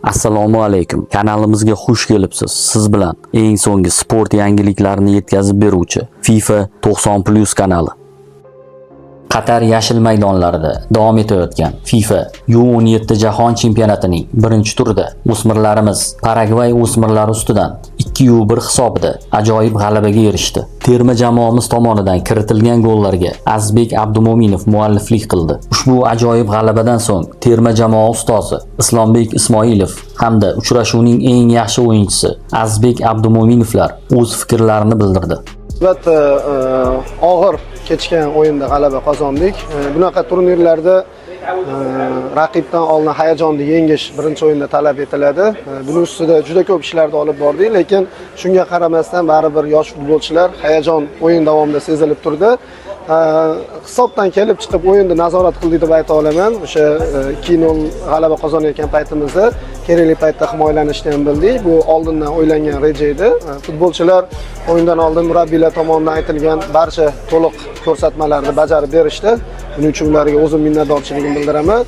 Assalomu alaykum. Kanalimizga xush kelibsiz. Siz bilan eng so'nggi sport yangiliklarini yetkazib beruvchi FIFA 90+ kanali. Qatar yashil maydonlarida davom etayotgan FIFA U17 jahon chempionatining birinchi turida o'smirlarimiz Paragvay o'smirlari ustidan 2-1 hisobida ajoyib g'alabaga erishdi. Terma jamoamiz tomonidan kiritilgan gollarga Azizbek Abdumo'minov mualliflik qildi. Ushbu ajoyib g'alabadan so'ng terma jamoa ustozi Islombek Ismoilov hamda uchrashuvning eng yaxshi o'yinchisi Azizbek Abdumo'minovlar o'z fikrlarini bildirdi. Albatta og'ir kechgan o'yinda g'alaba qozondik. Bunaqa turnirlarda raqibdan oldin hayajonni yengish birinchi o'yinda talab etiladi. Buning ustida juda ko'p ishlarni olib bordik, lekin shunga qaramasdan baribir yosh futbolchilar hayajon o'yin davomida sezilib turdi. Hisobdan kelib chiqib o'yinni nazorat qildik deb ayta olaman. O'sha 2-0 g'alaba qozonayotgan paytimizda kerakli paytda himoyalanishni ham bildik. Bu oldindan o'ylangan reja edi. Futbolchilar o'yindan oldin murabbiylar tomonidan aytilgan barcha to'liq ko'rsatmalarni bajarib berishdi. Buning uchun ularga o'zim minnatdorchiligimni bildiraman.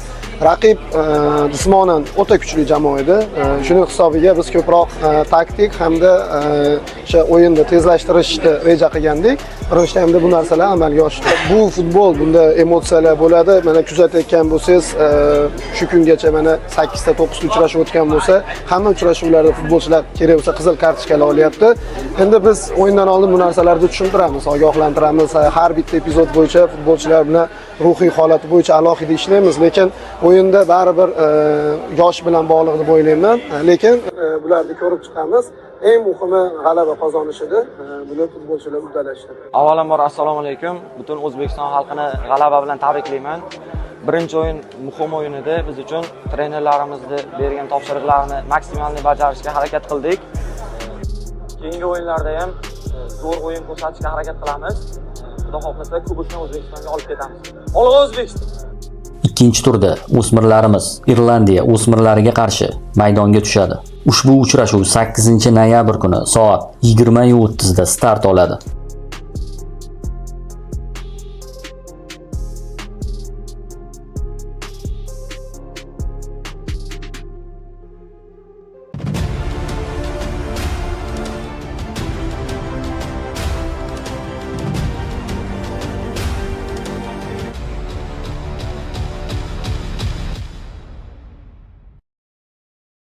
Raqib jismonan o'ta kuchli jamoa edi. Shuning hisobiga biz ko'proq taktik hamda o'sha o'yinni tezlashtirishni reja qilgandik. Birinchi taymda bu narsalar amalga oshdi. Bu futbol, bunda emotsiyalar bo'ladi. Mana kuzatayotgan bo'lsangiz, shu kungacha mana 8 ta 9 ta uchrashuv o'tgan bo'lsa, hamma uchrashuvlarda futbolchilar kerak bo'lsa qizil kartochkalar olyapti. Endi biz o'yindan oldin bu narsalarni tushuntiramiz, ogohlantiramiz. Har bitta epizod bo'yicha futbolchilar bilan ruhiy holati bo'yicha alohida ishlaymiz, lekin o'yinda baribir yosh bilan bog'liq deb o'ylayman. Lekin bularni ko'rib chiqamiz. Eng muhimi g'alaba qozonish edi. Buni futbolchilar uddalashdi. Avvalambor assalomu alaykum. Butun O'zbekiston xalqini g'alaba bilan tabriklayman. Birinchi o'yin muhim o'yin edi. Biz uchun trenerlarimizni bergan topshiriqlarni maksimalni bajarishga harakat qildik. Keyingi o'yinlarda ham zo'r o'yin ko'rsatishga harakat qilamiz. Xudo xohlasa kubokni O'zbekistonga olib ketamiz. Olg'a O'zbekiston! Ikkinchi turda o'smirlarimiz Irlandiya o'smirlariga qarshi maydonga tushadi. Ushbu uchrashuv 8-noyabr kuni soat 20:30 da start oladi.